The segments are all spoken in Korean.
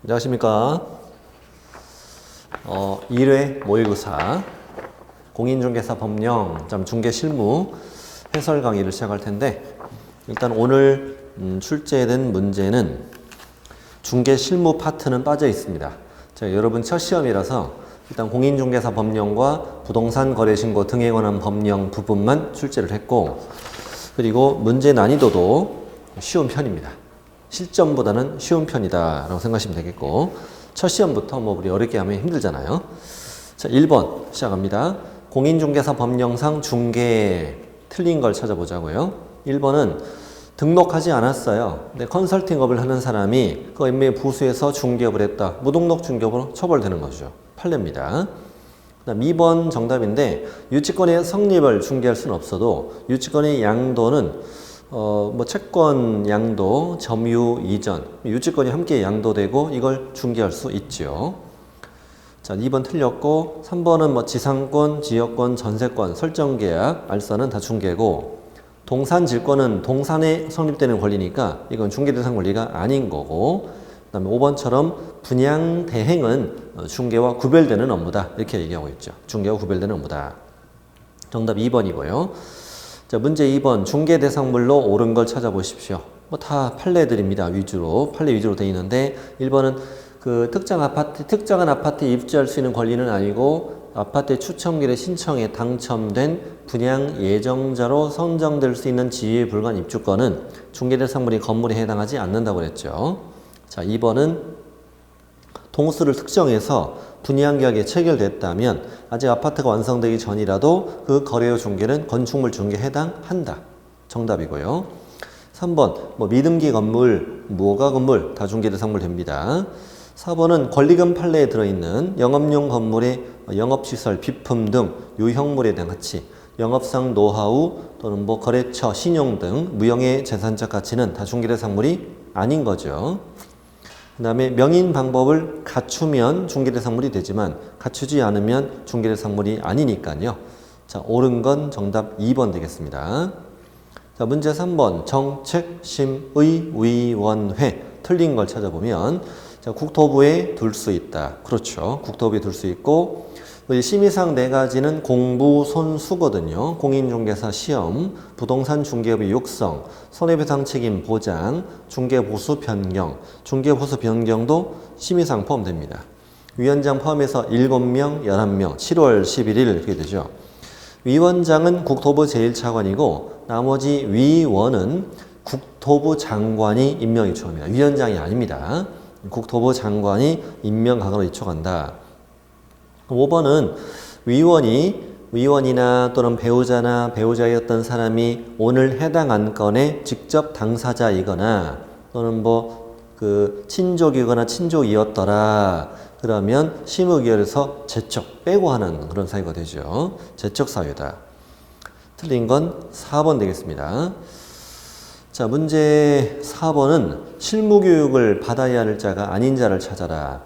안녕하십니까. 1회 모의고사 공인중개사 법령 중개실무 해설 강의를 시작할 텐데, 일단 오늘 출제된 문제는 중개실무 파트는 빠져 있습니다. 여러분 첫 시험이라서 일단 공인중개사 법령과 부동산 거래신고 등에 관한 법령 부분만 출제를 했고, 그리고 문제 난이도도 쉬운 편입니다. 실전보다는 쉬운 편이다 라고 생각하시면 되겠고, 첫 시험부터 우리 어렵게 하면 힘들잖아요. 자, 1번 시작합니다. 공인중개사 법령상 중개 틀린 걸 찾아보자고요. 1번은 등록하지 않았어요. 근데 컨설팅업을 하는 사람이 그 인맥 부수해서 중개업을 했다. 무등록 중개업으로 처벌되는 거죠. 판례입니다. 그다음 2번 정답인데, 유치권의 성립을 중개할 수는 없어도 유치권의 양도는 채권 양도, 점유 이전, 유치권이 함께 양도되고 이걸 중개할 수 있죠. 자, 2번 틀렸고, 3번은 지상권, 지역권, 전세권, 설정계약, 알선은 다 중개고, 동산질권은 동산에 성립되는 권리니까 이건 중개대상 권리가 아닌 거고, 그 다음에 5번처럼 분양대행은 중개와 구별되는 업무다 이렇게 얘기하고 있죠. 중개와 구별되는 업무다. 정답 2번이고요. 자, 문제 2번 중개대상물로 옳은 걸 찾아보십시오. 다 판례들입니다. 판례 위주로 되어 있는데, 1번은 그 특정한 아파트에 입주할 수 있는 권리는 아니고 아파트의 추첨기를 신청해 당첨된 분양 예정자로 선정될 수 있는 지위에 불과한 입주권은 중개대상물이 건물에 해당하지 않는다고 그랬죠. 자, 2번은 동수를 특정해서 분양계약이 체결됐다면 아직 아파트가 완성되기 전이라도 그 거래의 중개는 건축물 중개에 해당한다. 정답이고요. 3번 미등기 건물, 무허가 건물 다 중개대상물 됩니다. 4번은 권리금 판례에 들어있는 영업용 건물의 영업시설, 비품 등 유형물에 대한 가치, 영업상 노하우 또는 거래처, 신용 등 무형의 재산적 가치는 다 중개대상물이 아닌 거죠. 그 다음에 명인 방법을 갖추면 중개대상물이 되지만 갖추지 않으면 중개대상물이 아니니까요. 자, 옳은 건 정답 2번 되겠습니다. 자, 문제 3번 정책심의위원회 틀린 걸 찾아보면, 자, 국토부에 둘 수 있다. 그렇죠. 국토부에 둘 수 있고, 심의사항 4가지는 공부손수거든요. 공인중개사 시험, 부동산 중개업의 육성, 손해배상 책임 보장, 중개보수 변경, 중개보수 변경도 심의사항 포함됩니다. 위원장 포함해서 7명, 11명, 7월 11일 이렇게 되죠. 위원장은 국토부 제1차관이고 나머지 위원은 국토부 장관이 임명이 처음입니다. 위원장이 아닙니다. 국토부 장관이 임명 강화로 이촉한다. 5번은 위원이나 또는 배우자나 배우자였던 사람이 오늘 해당 안건의 직접 당사자이거나 또는 친족이거나 친족이었더라. 그러면 심의위원회에서 제척 빼고 하는 그런 사유가 되죠. 제척 사유다. 틀린 건 4번 되겠습니다. 자, 문제 4번은 실무교육을 받아야 할 자가 아닌 자를 찾아라.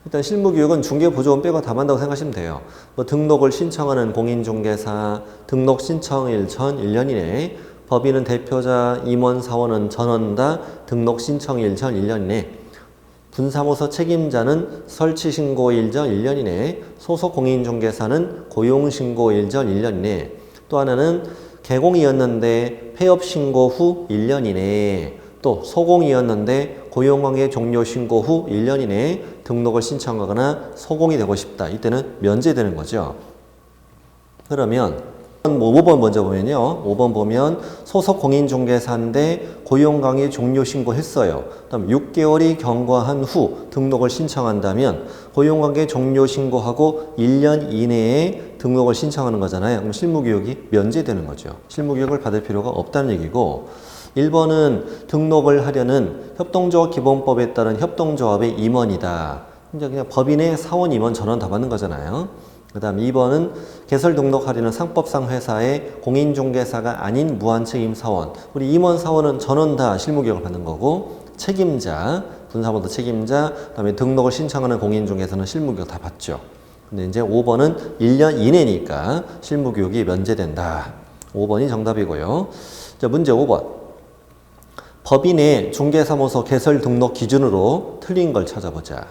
일단 실무교육은 중개보조원 빼고 다 한다고 생각하시면 돼요. 등록을 신청하는 공인중개사, 등록 신청일 전 1년 이내, 법인은 대표자, 임원, 사원은 전원 다 등록 신청일 전 1년 이내, 분사무소 책임자는 설치신고일 전 1년 이내, 소속 공인중개사는 고용신고일 전 1년 이내, 또 하나는 개공이었는데 폐업신고 후 1년 이내에, 또 소공이었는데 고용관계 종료 신고 후 1년 이내에 등록을 신청하거나 소공이 되고 싶다. 이때는 면제되는 거죠. 그러면 5번 먼저 보면요. 5번 보면 소속 공인중개사인데 고용관계 종료 신고했어요. 그다음 6개월이 경과한 후 등록을 신청한다면 고용관계 종료 신고하고 1년 이내에 등록을 신청하는 거잖아요. 그럼 실무교육이 면제되는 거죠. 실무교육을 받을 필요가 없다는 얘기고, 1번은 등록을 하려는 협동조합기본법에 따른 협동조합의 임원이다. 그냥 법인의 사원, 임원, 전원 다 받는 거잖아요. 그 다음 2번은 개설 등록하려는 상법상 회사의 공인중개사가 아닌 무한책임 사원. 우리 임원, 사원은 전원 다 실무교육을 받는 거고, 책임자, 분사무소 책임자, 그 다음에 등록을 신청하는 공인중개사는 실무교육 다 받죠. 근데 이제 5번은 1년 이내니까 실무교육이 면제된다. 5번이 정답이고요. 자, 문제 5번. 법인의 중개사무소 개설 등록 기준으로 틀린 걸 찾아보자.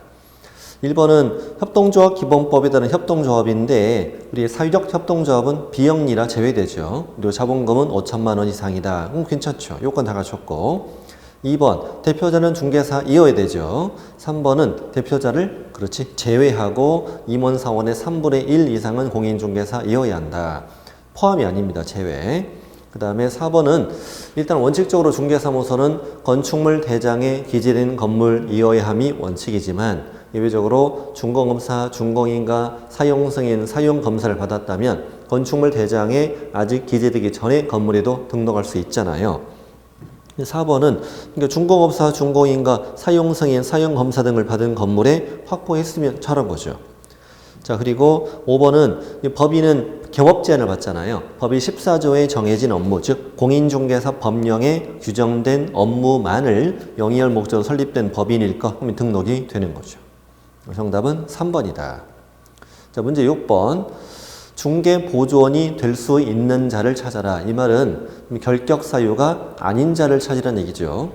1번은 협동조합 기본법에 따른 협동조합인데 우리 사유적 협동조합은 비영리라 제외되죠. 그리고 자본금은 5천만 원 이상이다. 괜찮죠. 요건 다 갖췄고. 2번 대표자는 중개사이어야 되죠. 3번은 대표자를 그렇지 제외하고 임원사원의 3분의 1 이상은 공인중개사이어야 한다. 포함이 아닙니다. 제외. 그 다음에 4번은 일단 원칙적으로 중개사무소는 건축물 대장에 기재된 건물이어야 함이 원칙이지만 예외적으로 준공검사, 준공인과 사용승인, 사용검사를 받았다면 건축물 대장에 아직 기재되기 전에 건물에도 등록할 수 있잖아요. 4번은 그러니까 준공검사, 준공인과 사용승인, 사용검사 등을 받은 건물에 확보했으면 잘한 거죠. 자, 그리고 5번은 법인은 경업 제한을 받잖아요. 법이 14조에 정해진 업무, 즉 공인중개사 법령에 규정된 업무만을 영위할 목적으로 설립된 법인일 것 하면 등록이 되는 거죠. 정답은 3번이다. 자, 문제 6번. 중개보조원이 될 수 있는 자를 찾아라. 이 말은 결격 사유가 아닌 자를 찾으라는 얘기죠.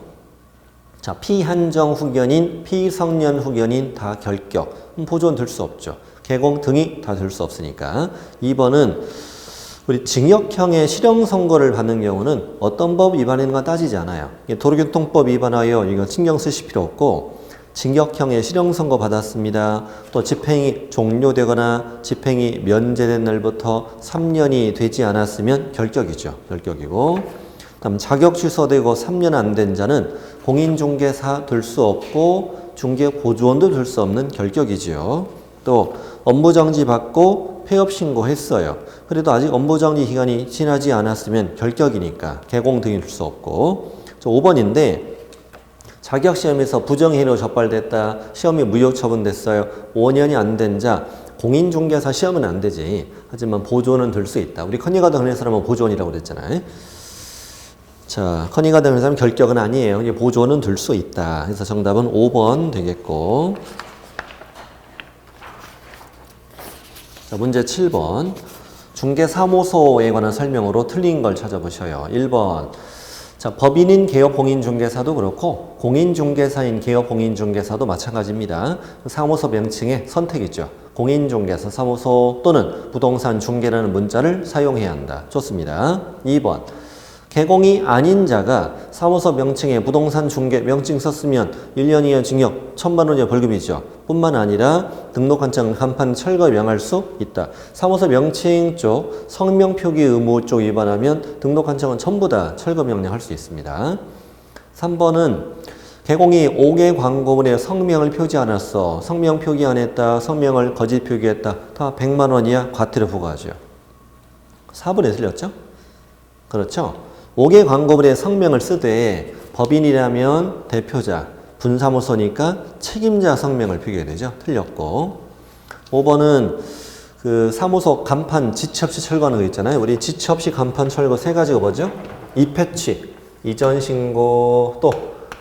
자, 피한정 후견인, 피성년 후견인 다 결격. 보조원 될 수 없죠. 개공 등이 다 될 수 없으니까. 2번은 우리 징역형의 실형 선고를 받는 경우는 어떤 법 위반인가 따지지 않아요. 도로교통법 위반하여 이거 신경 쓰실 필요 없고 징역형의 실형 선고 받았습니다. 또 집행이 종료되거나 집행이 면제된 날부터 3년이 되지 않았으면 결격이죠. 결격이고. 다음 자격 취소되고 3년 안 된 자는 공인중개사 될 수 없고 중개보조원도 될 수 없는 결격이죠. 또 업무정지 받고 폐업 신고했어요. 그래도 아직 업무정지 기간이 지나지 않았으면 결격이니까 개공 등이 될 수 없고. 5번인데 자격시험에서 부정행위로 적발됐다. 시험이 무효 처분됐어요. 5년이 안 된 자 공인중개사 시험은 안 되지. 하지만 보조원은 될 수 있다. 우리 커닝가든 회사라면 보조원이라고 그랬잖아요. 자, 커닝가든 회사는 결격은 아니에요. 이제 보조원은 될 수 있다. 그래서 정답은 5번 되겠고. 자, 문제 7번. 중개사무소에 관한 설명으로 틀린 걸 찾아보셔요. 1번. 자, 법인인 개업 공인중개사도 그렇고 공인중개사인 개업 공인중개사도 마찬가지입니다. 사무소 명칭의 선택이죠. 공인중개사 사무소 또는 부동산 중개라는 문자를 사용해야 한다. 좋습니다. 2번. 개공이 아닌 자가 사무소 명칭에 부동산 중개 명칭 썼으면 1년 이하 징역 1,000만 원 이하 벌금이죠. 뿐만 아니라 등록한장 간판 철거 명할 수 있다. 사무소 명칭 쪽 성명 표기 의무 쪽 위반하면 등록한장은 전부 다 철거 명령할 수 있습니다. 3번은 개공이 5개 광고문에 성명을 표지 않았어. 성명 표기 안 했다. 성명을 거짓 표기했다. 다 100만 원 이하 과태료 부과하죠. 4번에 틀렸죠? 그렇죠? 5개 광고물에 성명을 쓰되 법인이라면 대표자, 분사무소니까 책임자 성명을 표기해야 되죠. 틀렸고. 5번은 그 사무소 간판 지체 없이 철거하는 거 있잖아요. 우리 지체 없이 간판 철거 세 가지가 뭐죠? 이패치, 이전 신고, 또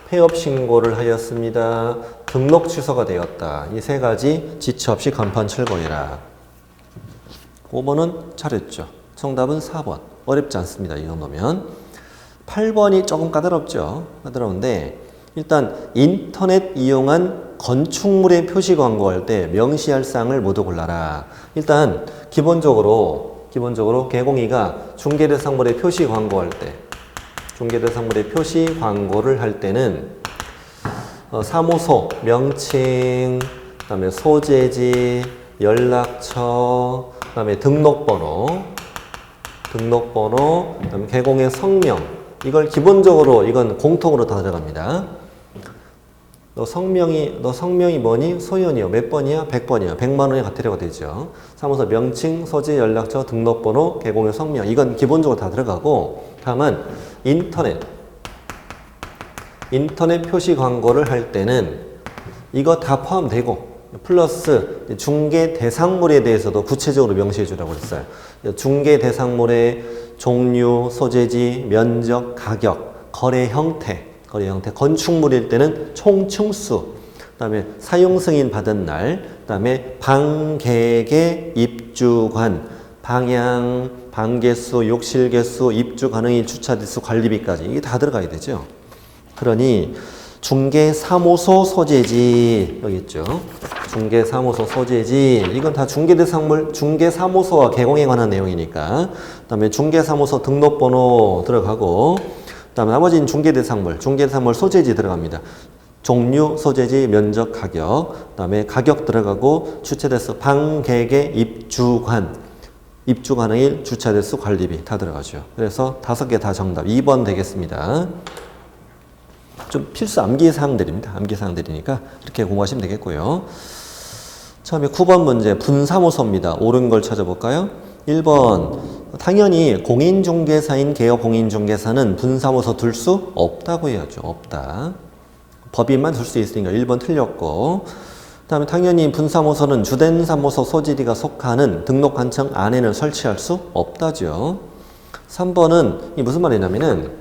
폐업 신고를 하였습니다. 등록 취소가 되었다. 이 세 가지 지체 없이 간판 철거해라. 5번은 잘했죠. 정답은 4번. 어렵지 않습니다. 이 정도면. 8번이 조금 까다롭죠. 까다로운데 일단 인터넷 이용한 건축물의 표시 광고할 때 명시할 사항을 모두 골라라. 일단 기본적으로 개공이가 중개대상물의 표시 광고할 때 중개대상물의 표시 광고를 할 때는 사무소 명칭, 그다음에 소재지, 연락처, 그다음에 등록번호, 그다음에 개공의 성명. 이걸 기본적으로 이건 공통으로 다 들어갑니다. 너 성명이 뭐니? 소연이요. 몇 번이야? 100번이요. 100만 원의 과태료가 되죠. 사무소 명칭, 소재, 연락처, 등록번호, 개공의 성명. 이건 기본적으로 다 들어가고 다만 인터넷 표시 광고를 할 때는 이거 다 포함되고 플러스 중개 대상물에 대해서도 구체적으로 명시해 주라고 했어요. 중개 대상물의 종류, 소재지, 면적, 가격, 거래 형태, 건축물일 때는 총 층수, 그다음에 사용 승인 받은 날, 그다음에 방객의 입주관, 방향, 방개수, 욕실 개수, 입주 가능일, 주차 대수, 관리비까지 이게 다 들어가야 되죠. 그러니 중개사무소 소재지 여기 있죠. 중개사무소 소재지 이건 다 중개대상물 중개사무소와 개공에 관한 내용이니까 그 다음에 중개사무소 등록번호 들어가고 그 다음에 나머지는 중개대상물 소재지 들어갑니다. 종류, 소재지, 면적, 가격 그 다음에 가격 들어가고 주체대수 방, 개개, 입주관 입주 가능일, 주차대수, 관리비 다 들어가죠. 그래서 5개 다 정답 2번 되겠습니다. 좀 필수 암기사항들입니다. 암기사항들이니까 이렇게 공부하시면 되겠고요. 처음에 9번 문제 분사무소입니다. 옳은 걸 찾아볼까요? 1번 당연히 공인중개사인 개업공인중개사는 분사무소 둘 수 없다고 해야죠. 없다. 법인만 둘 수 있으니까 1번 틀렸고 그 다음에 당연히 분사무소는 주된 사무소 소지리가 속하는 등록관청 안에는 설치할 수 없다죠. 3번은 이 무슨 말이냐면은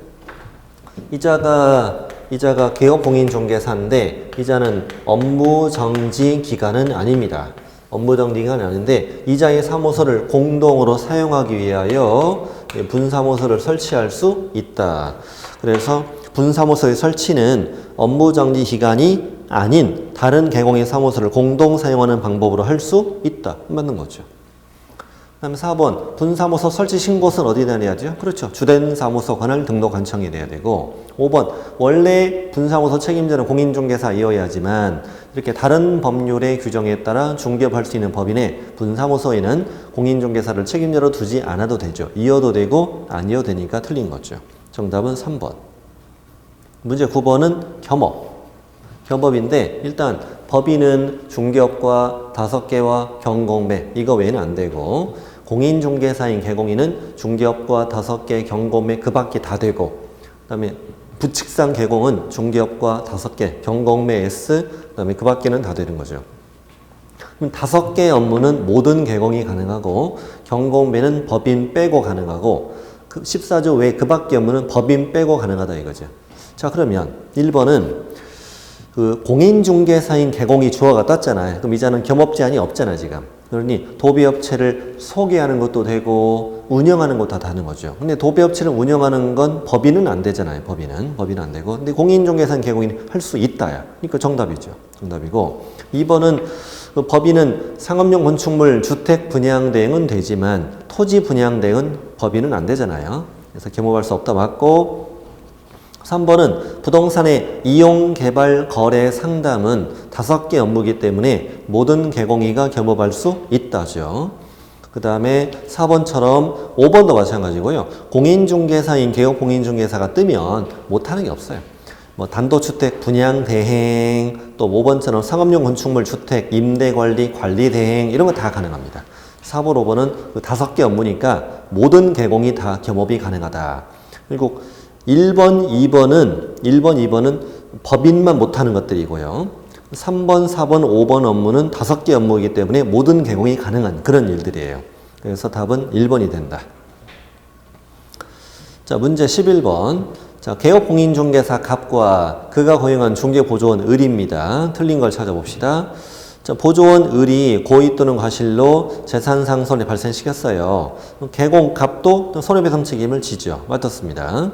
이자가 개업공인중개사인데 이자는 업무정지 기간은 아닙니다. 업무정지 기간은 아닌데 이자의 사무소를 공동으로 사용하기 위하여 분사무소를 설치할 수 있다. 그래서 분사무소의 설치는 업무정지 기간이 아닌 다른 개공의 사무소를 공동 사용하는 방법으로 할 수 있다. 맞는 거죠. 그 다음에 4번 분사무소 설치 신고서는 어디다 내야죠? 그렇죠. 주된 사무소 관할 등록관청에 내야 되고 5번 원래 분사무소 책임자는 공인중개사이어야 하지만 이렇게 다른 법률의 규정에 따라 중개업할 수 있는 법인의 분사무소에는 공인중개사를 책임자로 두지 않아도 되죠. 이어도 되고 아니어도 되니까 틀린 거죠. 정답은 3번. 문제 9번은 겸업인데 일단 법인은 중개업과 5개와 경공매 이거 외에는 안 되고 공인중개사인 개공인은 중개업과 5개, 경공매 그 밖에 다 되고 그 다음에 부칙상 개공은 중개업과 5개, 경공매 S 그 다음에 그 밖에는 다 되는 거죠. 그럼 5개 업무는 모든 개공이 가능하고 경공매는 법인 빼고 가능하고 14조 외 그 밖에 업무는 법인 빼고 가능하다 이거죠. 자 그러면 1번은 그 공인중개사인 개공이 주어가 떴잖아요. 그럼 이자는 겸업제한이 없잖아 지금. 그러니 도배업체를 소개하는 것도 되고 운영하는 것도 다 되는 거죠. 근데 도배업체를 운영하는 건 법인은 안 되잖아요. 법인은 안 되고. 근데 공인중개사인 개공인 할 수 있다야. 그러니까 정답이죠. 정답이고 2번은 그 법인은 상업용 건축물 주택 분양 대행은 되지만 토지 분양 대행은 법인은 안 되잖아요. 그래서 겸업할 수 없다 맞고 3번은 부동산의 이용, 개발, 거래, 상담은 5개 업무이기 때문에 모든 개공이가 겸업할 수 있다죠. 그 다음에 4번처럼 5번도 마찬가지고요. 공인중개사인 개업공인중개사가 뜨면 못하는 게 없어요. 뭐 단독주택 분양 대행, 또 5번처럼 상업용 건축물 주택 임대관리, 관리 대행 이런 거 다 가능합니다. 4번, 5번은 그 5개 업무니까 모든 개공이 다 겸업이 가능하다. 그리고 1번, 2번은 법인만 못하는 것들이고요. 3번, 4번, 5번 업무는 5개 업무이기 때문에 모든 개공이 가능한 그런 일들이에요. 그래서 답은 1번이 된다. 자, 문제 11번. 자, 개업공인중개사 갑과 그가 고용한 중개보조원 을입니다. 틀린 걸 찾아봅시다. 자, 보조원 을이 고의 또는 과실로 재산상 손해 발생시켰어요. 개공 갑도 손해배상 책임을 지죠. 맞았습니다.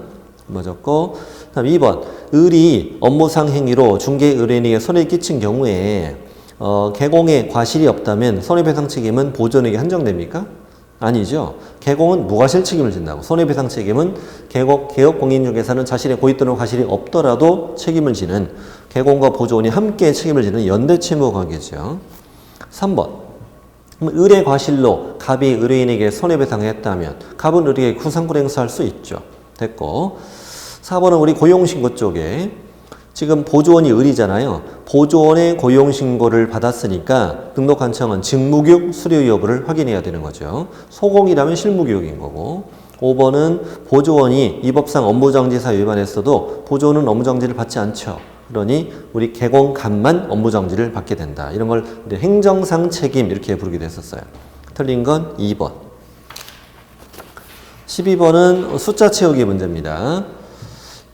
맞았고, 다음 2번 을이 업무상 행위로 중개 의뢰인에게 손해를 끼친 경우에 개공에 과실이 없다면 손해배상 책임은 보조원에게 한정됩니까? 아니죠. 개공은 무과실 책임을 진다고. 손해배상 책임은 개업공인중개사는 자신의 고의 또는 과실이 없더라도 책임을 지는 개공과 보조원이 함께 책임을 지는 연대채무관계죠. 3번 의뢰 과실로 갑이 의뢰인에게 손해배상을 했다면 갑은 의뢰에게 구상권 행사할 수 있죠. 됐고 4번은 우리 고용신고 쪽에 지금 보조원이 을이잖아요. 보조원의 고용신고를 받았으니까 등록관청은 직무교육 수료 여부를 확인해야 되는 거죠. 소공이라면 실무교육인 거고 5번은 보조원이 이 법상 업무정지사 위반했어도 보조원은 업무정지를 받지 않죠. 그러니 우리 개공갑만 업무정지를 받게 된다. 이런 걸 행정상 책임 이렇게 부르기도 했었어요. 틀린 건 2번. 12번은 숫자 채우기 문제입니다.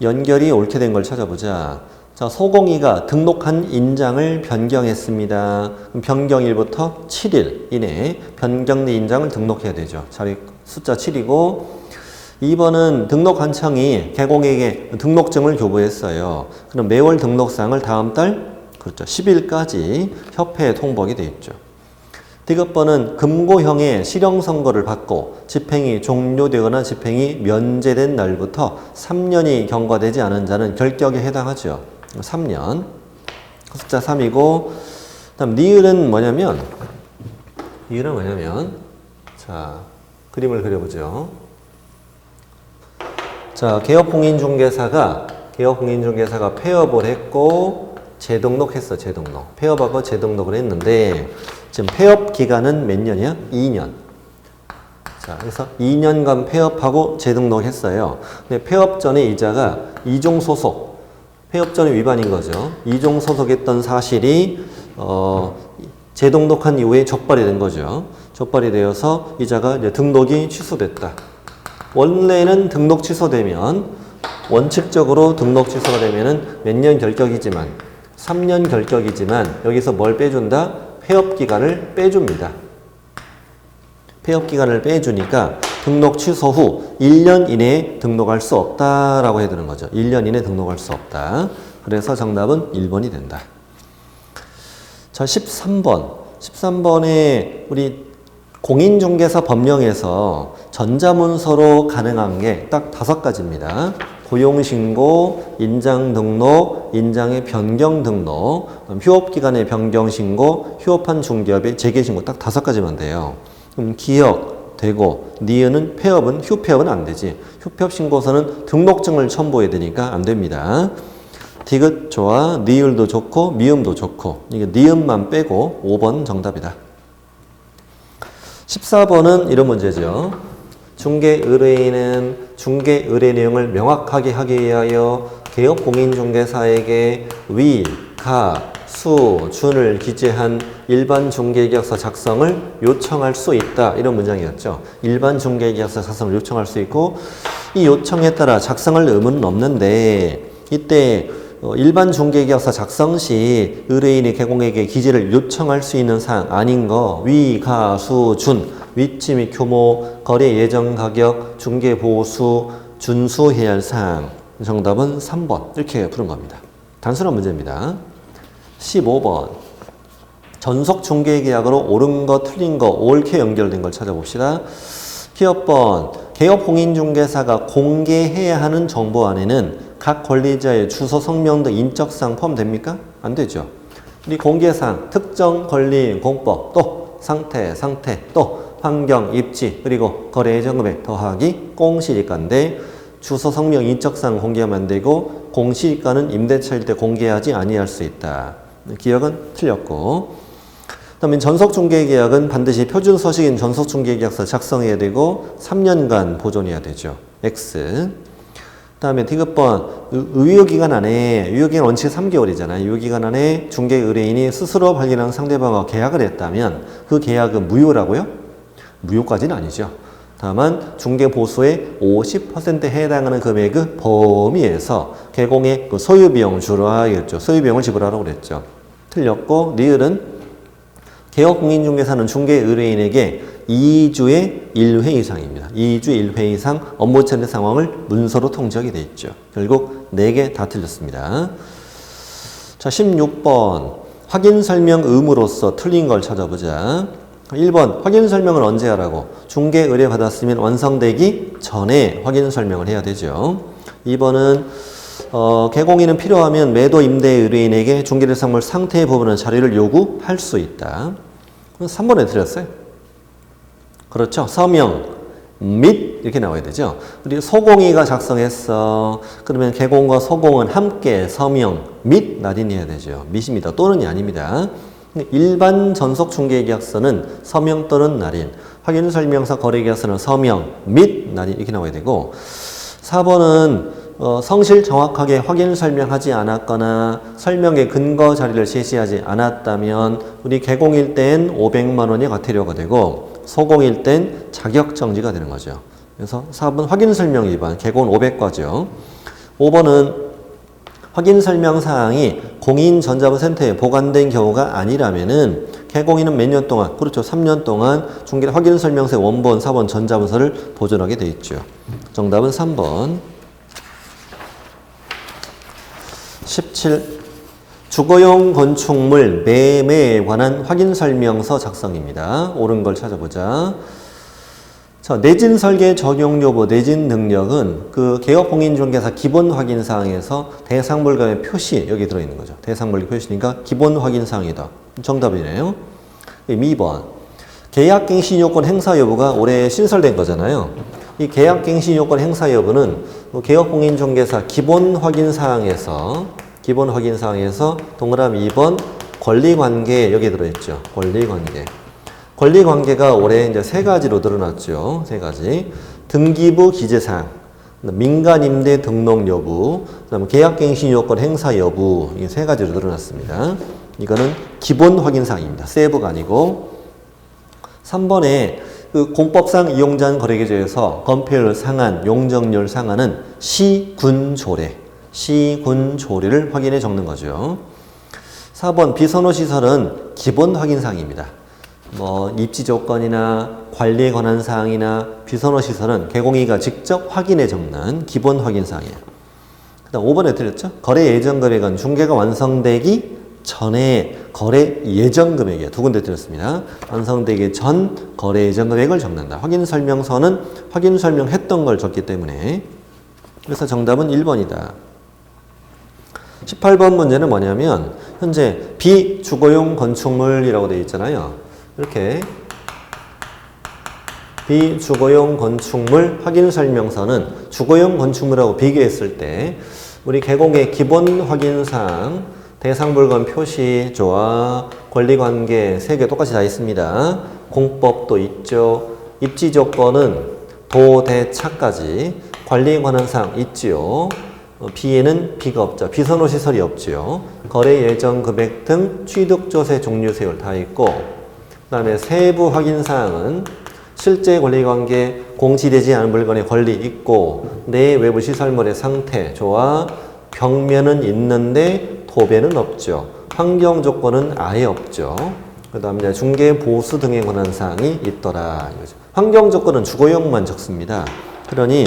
연결이 옳게 된 걸 찾아보자. 자, 소공이가 등록한 인장을 변경했습니다. 그럼 변경일부터 7일 이내에 변경된 인장을 등록해야 되죠. 자리 숫자 7이고 2번은 등록관청이 개공에게 등록증을 교부했어요. 그럼 매월 등록사항을 다음 달 그렇죠. 10일까지 협회에 통보하게 돼 있죠. 디귿번은 금고형의 실형선고를 받고 집행이 종료되거나 집행이 면제된 날부터 3년이 경과되지 않은 자는 결격에 해당하죠. 3년. 숫자 3이고, 다음 니을은 뭐냐면, 자, 그림을 그려보죠. 자, 개업공인중개사가 폐업을 했고, 재등록했어, 재등록. 폐업하고 재등록을 했는데, 지금 폐업 기간은 몇 년이야? 2년. 자, 그래서 2년간 폐업하고 재등록했어요. 근데 폐업 전에 이자가 이종소속, 폐업 전에 위반인 거죠. 이종소속했던 사실이 재등록한 이후에 적발이 된 거죠. 적발이 되어서 이자가 이제 등록이 취소됐다. 원래는 등록 취소되면 원칙적으로 등록 취소가 되면은 몇 년 결격이지만 3년 결격이지만 여기서 뭘 빼준다? 폐업 기간을 빼줍니다. 폐업 기간을 빼주니까 등록 취소 후 1년 이내에 등록할 수 없다라고 해야 되는 거죠. 1년 이내에 등록할 수 없다. 그래서 정답은 1번이 된다. 자, 13번에 우리 공인중개사 법령에서 전자문서로 가능한 게 딱 5가지입니다. 고용신고, 인장등록, 인장의 변경등록, 휴업기간의 변경신고, 휴업한 중개업의 재개신고 딱 5가지만 돼요. 그럼 기억, 되고, 니은은 폐업은, 휴폐업은 안 되지. 휴폐업신고서는 등록증을 첨부해야 되니까 안 됩니다. 디귿 좋아, 니을도 좋고, 미음도 좋고, 이게 니음만 빼고 5번 정답이다. 14번은 이런 문제죠. 중개의뢰인은 중개의뢰 내용을 명확하게 하기 위하여 개업공인중개사에게 위, 가, 수, 준을 기재한 일반 중개계약서 작성을 요청할 수 있다. 이런 문장이었죠. 일반 중개계약서 작성을 요청할 수 있고 이 요청에 따라 작성할 의무는 없는데 이때 일반 중개계약서 작성 시 의뢰인이 개공에게 기재를 요청할 수 있는 사항 아닌 거 위, 가, 수, 준 위치 및 규모, 거래 예정 가격, 중개 보수, 준수해야 할 사항. 정답은 3번. 이렇게 푸는 겁니다. 단순한 문제입니다. 15번. 전속 중개 계약으로 옳은 거, 틀린 거, 옳게 연결된 걸 찾아봅시다. 기업번. 개업공인중개사가 공개해야 하는 정보 안에는 각 권리자의 주소, 성명 등 인적사항 포함됩니까? 안 되죠. 우리 공개사항, 특정 권리 공법, 또 상태, 또 환경, 입지, 그리고 거래 예정 금액 더하기 공시지가인데 주소, 성명, 인적사항 공개하면 안 되고 공시지가는 임대차일 때 공개하지 아니할 수 있다. 기억은 틀렸고 그다음에 전속중개계약은 반드시 표준서식인 전속중개계약서 작성해야 되고 3년간 보존해야 되죠. X. 그다음에 디귿번 유효기간 안에 유효기간 원칙 3개월이잖아요. 유효기간 안에 중개의뢰인이 스스로 발견한 상대방과 계약을 했다면 그 계약은 무효라고요? 무효까지는 아니죠. 다만 중개보수의 50%에 해당하는 금액의 범위에서 개공의 그 소유비용을 주로하겠죠. 소유비용을 지불하라고 그랬죠. 틀렸고 니을은 개업공인중개사는 중개의뢰인에게 2주에 1회 이상입니다. 2주 1회 이상 업무 처리 상황을 문서로 통지하게 돼 있죠. 결국 4개 다 틀렸습니다. 자, 16번 확인 설명 의무로서 틀린 걸 찾아보자. 1번 확인 설명을 언제 하라고? 중개 의뢰 받았으면 완성되기 전에 확인 설명을 해야 되죠. 2번은 개공인은 필요하면 매도 임대 의뢰인에게 중개대상물 상태 부분의 자료를 요구할 수 있다. 3번에 틀렸어요. 그렇죠. 서명 및 이렇게 나와야 되죠. 우리 소공이가 작성했어. 그러면 개공과 소공은 함께 서명 및 날인해야 되죠. 밋입니다. 또는이 아닙니다. 일반 전속중개계약서는 서명 또는 날인, 확인설명서 거래계약서는 서명 및 날인 이렇게 나와야 되고 4번은 성실 정확하게 확인 설명하지 않았거나 설명의 근거 자료를 제시하지 않았다면 우리 개공일 땐 500만 원이 과태료가 되고 소공일 땐 자격정지가 되는 거죠. 그래서 4번 확인 설명 위반, 개공은 500과죠. 5번은 확인 설명 사항이 공인전자문센터에 보관된 경우가 아니라면은 개공인은 몇 년 동안? 그렇죠. 3년 동안 중개 확인 설명서의 원본, 4번 전자문서를 보존하게 돼 있죠. 정답은 3번. 17. 주거용 건축물 매매에 관한 확인 설명서 작성입니다. 옳은 걸 찾아보자. 자, 내진 설계 적용 여부, 내진 능력은 그 개업공인중개사 기본 확인 사항에서 대상 물건의 표시 여기 들어 있는 거죠. 대상 물건 표시니까 기본 확인 사항이다. 정답이네요. 2번. 계약갱신 요건 행사 여부가 올해 신설된 거잖아요. 이 계약갱신 요건 행사 여부는 개업공인중개사 기본 확인 사항에서 동그라미 2번 권리관계 여기 들어있죠. 권리관계. 권리관계가 올해 이제 3가지로 늘어났죠. 3가지. 등기부 기재사항, 민간임대 등록 여부, 그다음에 계약갱신 요건 행사 여부, 이 3가지로 늘어났습니다. 이거는 기본 확인사항입니다. 세부가 아니고. 3번에 그 공법상 이용자한 거래계조에서 건폐율 상한, 용적률 상한은 시군조례를 확인해 적는 거죠. 4번 비선호 시설은 기본 확인사항입니다. 입지 조건이나 관리에 관한 사항이나 비선호 시설은 개공이가 직접 확인해 적는 기본 확인 사항이에요. 그다음 5번에 드렸죠? 거래 예정 금액은 중개가 완성되기 전에 거래 예정 금액이에요. 2군데 드렸습니다. 완성되기 전 거래 예정 금액을 적는다. 확인 설명서는 확인 설명했던 걸 적기 때문에. 그래서 정답은 1번이다. 18번 문제는 뭐냐면 현재 비주거용 건축물이라고 되어 있잖아요. 이렇게 비주거용 건축물 확인 설명서는 주거용 건축물하고 비교했을 때 우리 개공의 기본 확인사항, 대상 물건 표시, 조화, 권리관계 3개 똑같이 다 있습니다. 공법도 있죠. 입지 조건은 도, 대, 차까지 관리에 관한 사항 있지요. B에는 B가 없죠. 비선호 시설이 없지요. 거래 예정 금액 등 취득조세 종류 세율 다 있고, 그 다음에 세부 확인 사항은 실제 권리관계, 공시되지 않은 물건의 권리 있고, 내 외부 시설물의 상태, 조화, 벽면은 있는데 도배는 없죠. 환경 조건은 아예 없죠. 그 다음에 중개 보수 등에 관한 사항이 있더라. 이거죠. 환경 조건은 주거용만 적습니다. 그러니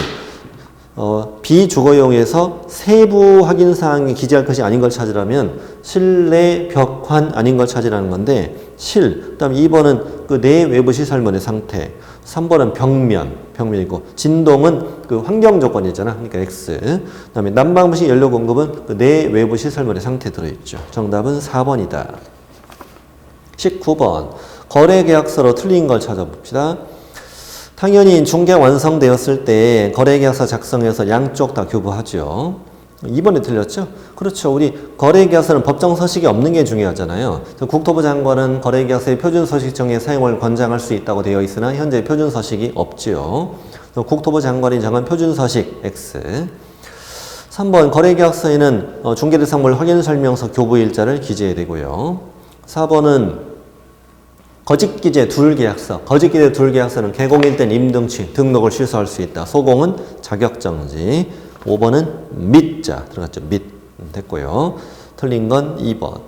비주거용에서 세부 확인 사항이 기재할 것이 아닌 걸 찾으라면 실내 벽환 아닌 걸 찾으라는 건데 그다음에 2번은 그 내 외부 시설물의 상태, 3번은 벽면이고 진동은 그 환경 조건이잖아. 그러니까 X. 그다음에 난방부식 연료 공급은 그 내 외부 시설물의 상태 들어있죠. 정답은 4번이다. 19번 거래계약서로 틀린 걸 찾아봅시다. 당연히 중개 완성되었을 때 거래계약서 작성해서 양쪽 다 교부하죠. 2번에 틀렸죠? 그렇죠. 우리 거래계약서는 법정 서식이 없는 게 중요하잖아요. 국토부 장관은 거래계약서의 표준 서식정의 사용을 권장할 수 있다고 되어 있으나 현재 표준 서식이 없지요. 국토부 장관이 정한 표준 서식 X. 3번 거래계약서에는 중개대상물 확인 설명서 교부 일자를 기재해야 되고요. 4번은 거짓기재 둘계약서. 거짓기재 둘계약서는 개공일 땐 임등치, 등록을 취소할 수 있다. 소공은 자격정지. 5번은 밋자 들어갔죠. 밋 됐고요. 틀린 건 2번.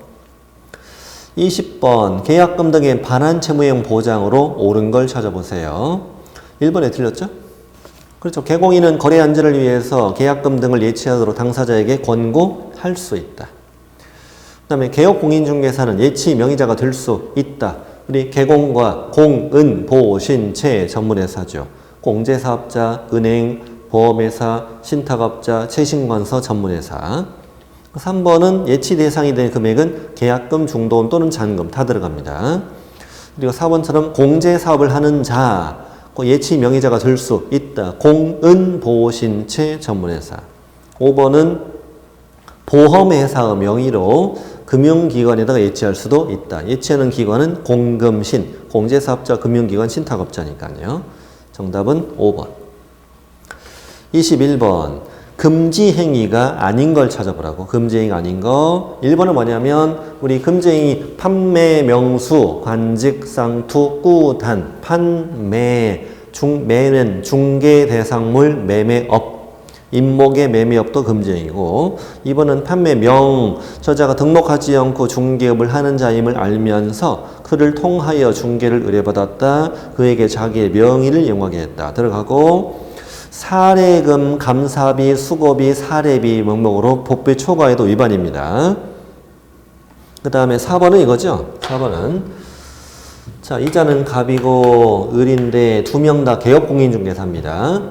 20번 계약금 등의 반환 채무형 보장으로 옳은 걸 찾아보세요. 1번에 틀렸죠? 그렇죠. 개공인은 거래 안전을 위해서 계약금 등을 예치하도록 당사자에게 권고할 수 있다. 그 다음에 개업공인중개사는 예치 명의자가 될 수 있다. 우리 개공과 공은 보신채 전문회사죠. 공제사업자, 은행, 보험회사, 신탁업자, 채신관서 전문회사. 3번은 예치 대상이 된 금액은 계약금, 중도금 또는 잔금 다 들어갑니다. 그리고 4번처럼 공제사업을 하는 자, 예치 명의자가 될 수 있다. 공은 보신채 전문회사. 5번은 보험회사의 명의로 금융기관에다가 예치할 수도 있다. 예치하는 기관은 공금신, 공제사업자, 금융기관, 신탁업자니까요. 정답은 5번. 21번 금지행위가 아닌 걸 찾아보라고. 금지행위가 아닌 거. 1번은 뭐냐면 우리 금지행위 판매 명수, 관직, 상투, 꾸단, 판매, 매는 중개대상물 매매업. 임목의 매매업도 금지행위고 2번은 판매명 저자가 등록하지 않고 중개업을 하는 자임을 알면서 그를 통하여 중개를 의뢰받았다. 그에게 자기의 명의를 이용하게 했다. 들어가고 사례금, 감사비, 수고비, 사례비 명목으로 복비 초과에도 위반입니다. 그 다음에 4번은 이거죠. 4번은 자, 이자는 갑이고 을인데 두 명 다 개업공인중개사입니다.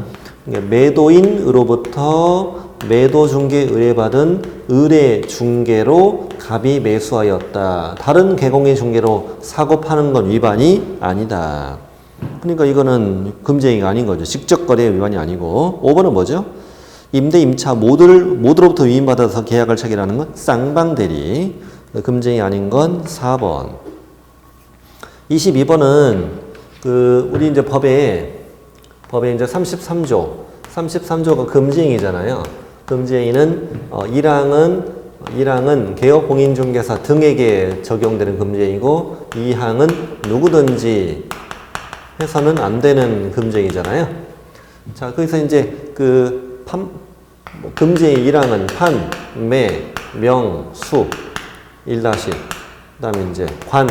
매도인으로부터 매도중개 의뢰받은 의뢰중개로 갑이 매수하였다. 다른 개공인중개로 사고 파는 건 위반이 아니다. 그러니까 이거는 금지행위가 아닌 거죠. 직접거래 위반이 아니고. 5번은 뭐죠? 임대, 임차 모두로부터 위임받아서 계약을 체결하는 건 쌍방대리. 금지행위 아닌 건 4번. 22번은 우리 이제 법에 이제 33조가 금지행위잖아요. 금지행위는 1항은 개업공인중개사 등에게 적용되는 금지행위고 2항은 누구든지 해서는 안 되는 금지행위잖아요. 자, 거기서 이제 금지행위 1항은 판, 매, 명, 수 1-, 그다음에 이제 관,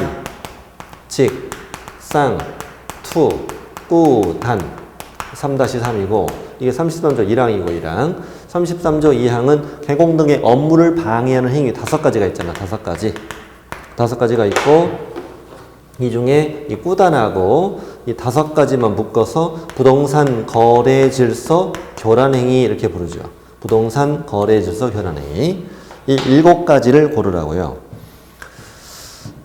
직, 쌍, 투, 꾸, 단 3-3이고 이게 33조 1항이고 1항. 33조 2항은 개공 등의 업무를 방해하는 행위 5가지가 있잖아. 5가지가 있고 이 중에 이 꾸단하고 이 5가지만 묶어서 부동산 거래 질서 교란 행위 이렇게 부르죠. 부동산 거래 질서 교란 행위. 이 7가지를 고르라고요.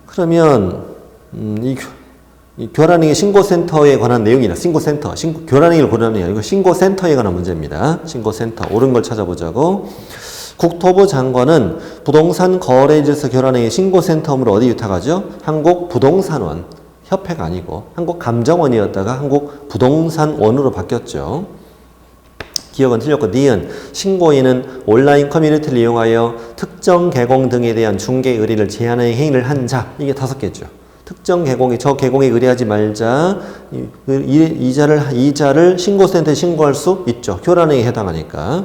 그러면 이 교란행위 신고센터에 관한 내용이나 교란행위를 고르는 게 아니고 신고센터에 관한 문제입니다. 신고센터 옳은 걸 찾아보자고. 국토부 장관은 부동산 거래질서 교란행위 신고센터로 어디 위탁하죠? 한국부동산원 협회가 아니고 한국감정원이었다가 한국부동산원으로 바뀌었죠. 기억은 틀렸고 니은 신고인은 온라인 커뮤니티를 이용하여 특정 개공 등에 대한 중개 의뢰를 제한하는 행위를 한 자. 이게 5개죠. 특정 개공에 저 개공에 의뢰하지 말자. 이자를 신고센터에 신고할 수 있죠. 교란행위에 해당하니까.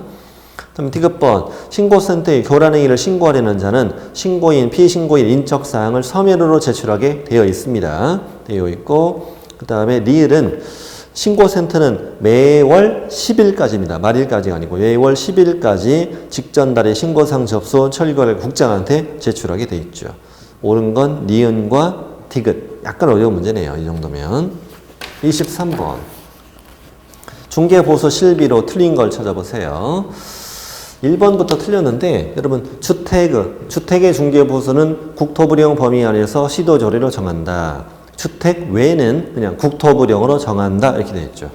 그다음에 디귿번 신고센터에 교란행위를 신고하려는 자는 신고인, 피신고인 인적사항을 서면으로 제출하게 되어 있습니다. 되어 있고 그 다음에 리을은 신고센터는 매월 10일까지입니다. 말일까지가 아니고 매월 10일까지 직전달에 신고사항 접수 철거를 국장한테 제출하게 되어 있죠. 옳은 건 니은과 디귿. 약간 어려운 문제네요. 이 정도면. 23번. 중개보수 실비로 틀린 걸 찾아보세요. 1번부터 틀렸는데 여러분 주택의 중개보수는 국토부령 범위 안에서 시도조례로 정한다. 주택 외에는 그냥 국토부령으로 정한다. 이렇게 되어 있죠.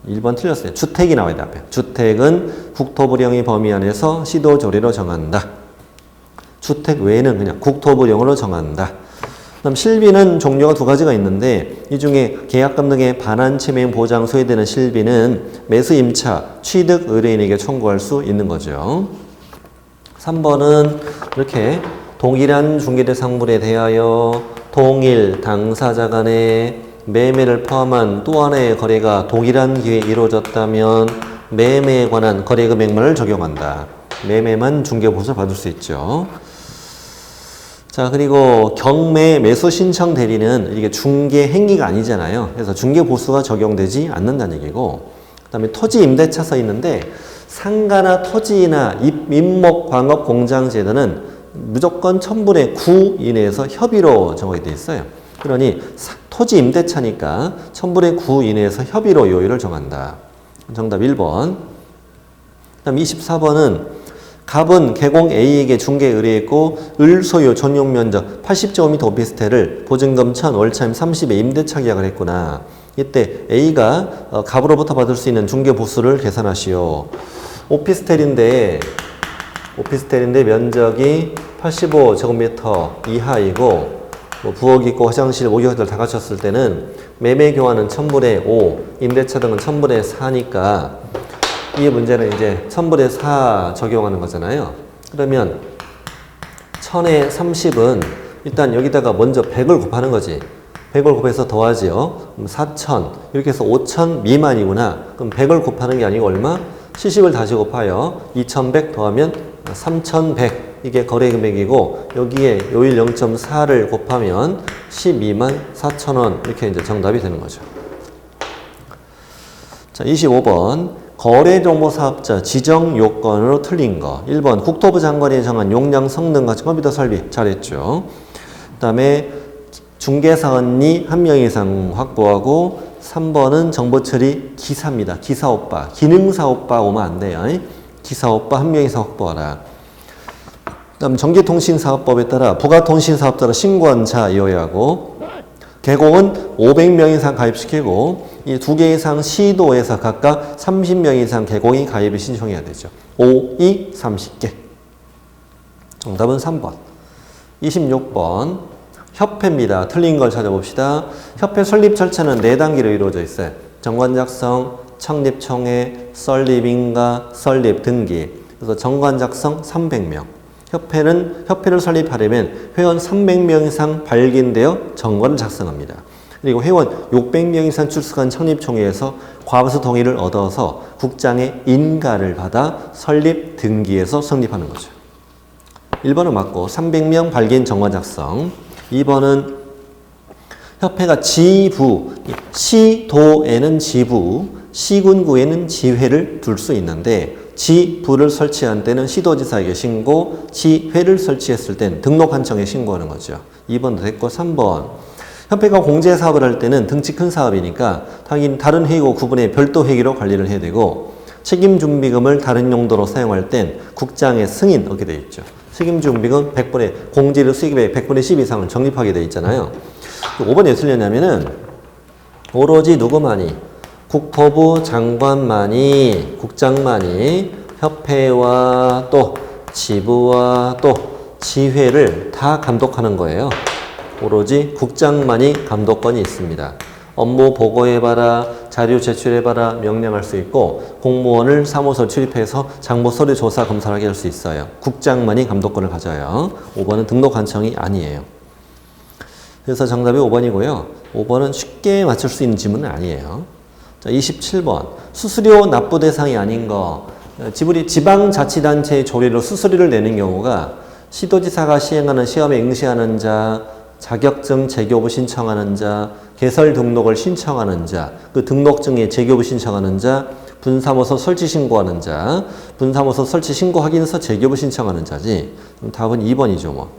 1번 틀렸어요. 주택이 나와야 돼 앞에. 주택은 국토부령의 범위 안에서 시도조례로 정한다. 주택 외에는 그냥 국토부령으로 정한다. 그다음 실비는 종류가 2가지가 있는데 이 중에 계약금 등의 반환채매임 보장 소외되는 실비는 매수임차, 취득 의뢰인에게 청구할 수 있는 거죠. 3번은 이렇게 동일한 중개대상물에 대하여 동일 당사자 간의 매매를 포함한 또 하나의 거래가 동일한 기회에 이루어졌다면 매매에 관한 거래금액만을 적용한다. 매매만 중개보수를 받을 수 있죠. 자, 그리고 경매 매수 신청 대리는 이게 중개 행위가 아니잖아요. 그래서 중개 보수가 적용되지 않는다는 얘기고, 그다음에 토지 임대차 써 있는데 상가나 토지나 임목 광업 공장 제도는 무조건 1000분의 9 이내에서 협의로 정하게 돼 있어요. 그러니 토지 임대차니까 1000분의 9 이내에서 협의로 요율을 정한다. 정답 1번. 그다음 24번은 갑은 개공 A에게 중개 의뢰했고 을 소유 전용 면적 80제곱미터 오피스텔을 보증금 1000, 월차임 30에 임대차 계약을 했구나. 이때 A가 갑으로부터 받을 수 있는 중개 보수를 계산하시오. 오피스텔인데 면적이 85제곱미터 이하이고 부엌 있고 화장실, 목욕탕을 다 갖췄을 때는 매매 교환은 1000분의 5, 임대차 등은 1000분의 4니까 이 문제는 이제 1000분의 4 적용하는 거잖아요. 그러면 1000에 30은 일단 여기다가 먼저 100을 곱하는 거지. 100을 곱해서 더하지요. 그럼 4000 이렇게 해서 5000 미만이구나. 그럼 100을 곱하는 게 아니고 얼마? 시식을 다시 곱하여 2100 더하면 3100 이게 거래 금액이고 여기에 요일 0.4를 곱하면 124,000원 이렇게 이제 정답이 되는 거죠. 자, 25번 거래정보사업자 지정 요건으로 틀린 거. 1번 국토부 장관이 정한 용량 성능 같은 컴퓨터 설비 잘했죠. 그 다음에 중개사원이 한 명 이상 확보하고 3번은 정보처리 기사입니다. 기사 오빠. 기능사 오빠 오면 안 돼요. 기사 오빠 한 명 이상 확보하라. 그 다음 전기통신사업법에 따라 부가통신사업자로 신고한 자이어야 하고 개공은 500명 이상 가입시키고 이 2개 이상 시도에서 각각 30명 이상 개공이 가입을 신청해야 되죠. 5, 2, 30개. 정답은 3번. 26번 협회입니다. 틀린 걸 찾아봅시다. 협회 설립 절차는 4단계로 이루어져 있어요. 정관 작성, 창립 총회, 설립인가, 설립 등기. 그래서 정관 작성 300명. 협회를 설립하려면 회원 300명 이상 발견되어 정관을 작성합니다. 그리고 회원 600명 이상 출석한 창립총회에서 과반수 동의를 얻어서 국장의 인가를 받아 설립 등기에서 성립하는 거죠. 1번은 맞고 300명 발견 정관 작성. 2번은 협회가 지부, 시도에는 지부, 시군구에는 지회를 둘 수 있는데 지부를 설치한 때는 시도지사에게 신고, 지회를 설치했을 땐 등록한청에 신고하는 거죠. 2번도 됐고 3번 협회가 공제사업을 할 때는 등치 큰 사업이니까 당연히 다른 회의고 구분해 별도 회의로 관리를 해야 되고 책임준비금을 다른 용도로 사용할 땐 국장의 승인 얻게 돼 있죠. 책임준비금 100분의 공제료 수익의 100분의 10 이상을 적립하게 돼 있잖아요. 5번에 왜 틀렸냐면은 오로지 누구만이 국토부 장관만이 국장만이 협회와 또 지부와 또 지회를 다 감독하는 거예요. 오로지 국장만이 감독권이 있습니다. 업무 보고해봐라, 자료 제출해봐라 명령할 수 있고 공무원을 사무소 출입해서 장부 서류 조사 검사를 하게 할 수 있어요. 국장만이 감독권을 가져요. 5번은 등록관청이 아니에요. 그래서 정답이 5번이고요. 5번은 쉽게 맞출 수 있는 지문은 아니에요. 자, 27번 수수료 납부 대상이 아닌 거. 지방자치단체의 조례로 수수료를 내는 경우가 시도지사가 시행하는 시험에 응시하는 자, 자격증 재교부 신청하는 자, 개설 등록을 신청하는 자, 그 등록증에 재교부 신청하는 자, 분사무소 설치 신고하는 자, 분사무소 설치 신고 확인서 재교부 신청하는 자지. 그럼 답은 2번이죠, 뭐.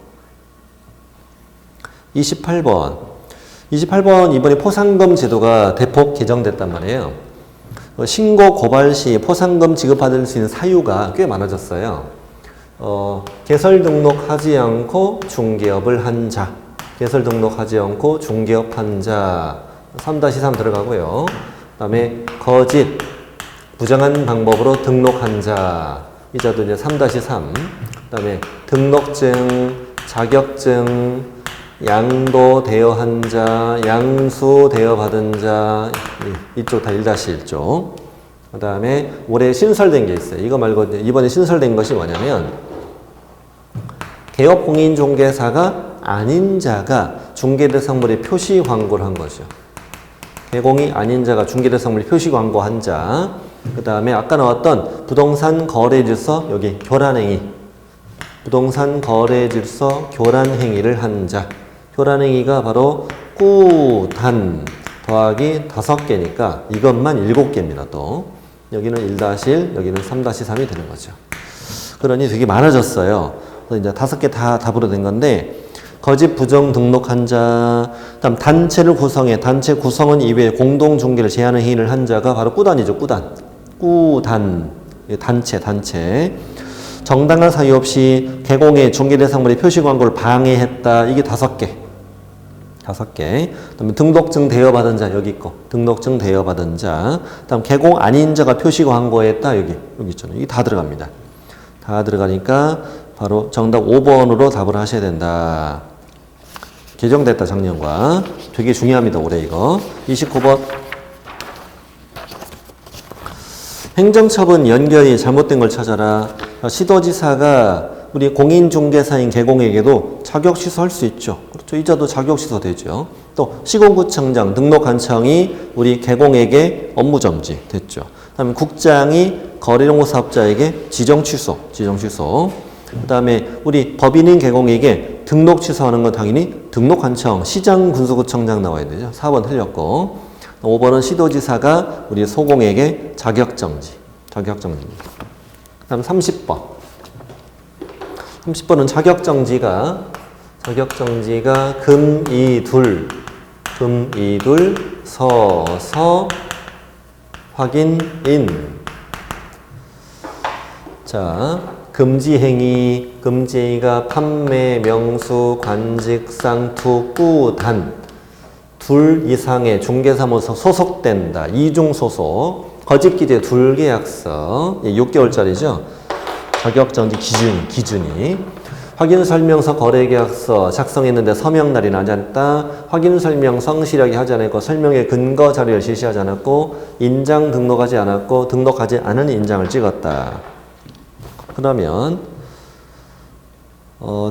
28번 이번에 포상금 제도가 대폭 개정됐단 말이에요. 신고 고발 시 포상금 지급받을 수 있는 사유가 꽤 많아졌어요. 개설 등록하지 않고 중개업을 한 자, 개설 등록하지 않고 중개업한 자 3-3 들어가고요. 그 다음에 거짓, 부정한 방법으로 등록한 자 이 자도 이제 3-3. 그 다음에 등록증, 자격증, 양도 대여한 자, 양수 대여받은 자 이쪽 다 1-1쪽. 그 다음에 올해 신설된 게 있어요. 이거 말고 이번에 신설된 것이 뭐냐면 개업공인중개사가 아닌 자가 중개대상물에 표시 광고를 한 거죠. 개공이 아닌 자가 중개대상물에 표시 광고한 자. 그 다음에 아까 나왔던 부동산 거래질서 여기 교란행위. 부동산 거래질서 교란행위를 한 자. 교란행위가 바로 꾸단 더하기 5개니까 이것만 7개입니다. 또 여기는 1-1, 여기는 3-3이 되는 거죠. 그러니 되게 많아졌어요. 그래서 이제 5개 다 답으로 된 건데 거짓 부정 등록한 자, 그다음 단체를 구성해 단체 구성원 이외에 공동 중개를 제한하는 행위를 한 자가 바로 꾸단이죠. 꾸단 단체. 정당한 사유 없이 개공의 중개대상물의 표시 광고를 방해했다. 이게 5개. 그다음에 등록증 대여받은 자 여기 있고 등록증 대여받은 자. 그다음 개공 아닌 자가 표시 광고했다. 여기 있잖아요. 이게 다 들어갑니다. 다 들어가니까 바로 정답 5번으로 답을 하셔야 된다. 개정됐다 작년과. 되게 중요합니다. 올해 이거. 29번 행정처분 연결이 잘못된 걸 찾아라. 시도지사가 우리 공인중개사인 개공에게도 자격 취소할 수 있죠. 그렇죠. 이자도 자격 취소 되죠. 또 시군구청장 등록관청이 우리 개공에게 업무정지 됐죠. 그다음에 국장이 거래용고 사업자에게 지정 취소. 그 다음에 우리 법인인 개공에게 등록 취소하는 건 당연히 등록관청, 시장 군수구청장 나와야 되죠. 4번 틀렸고. 5번은 시도지사가 우리 소공에게 자격정지. 자격정지입니다. 그 다음 30번. 30번은 자격정지가 금이둘, 서서, 확인인. 자, 금지행위가 판매, 명수, 관직, 상투, 꾸, 단. 둘 이상의 중개사무소 소속된다. 이중소속. 거짓기재 둘계약서. 6개월짜리죠. 자격정지 기준이. 확인설명서 거래계약서 작성했는데 서명날이 나지 않았다. 확인설명 성실하게 하지 않았고 설명의 근거 자료를 제시하지 않았고 인장 등록하지 않았고 등록하지 않은 인장을 찍었다. 그러면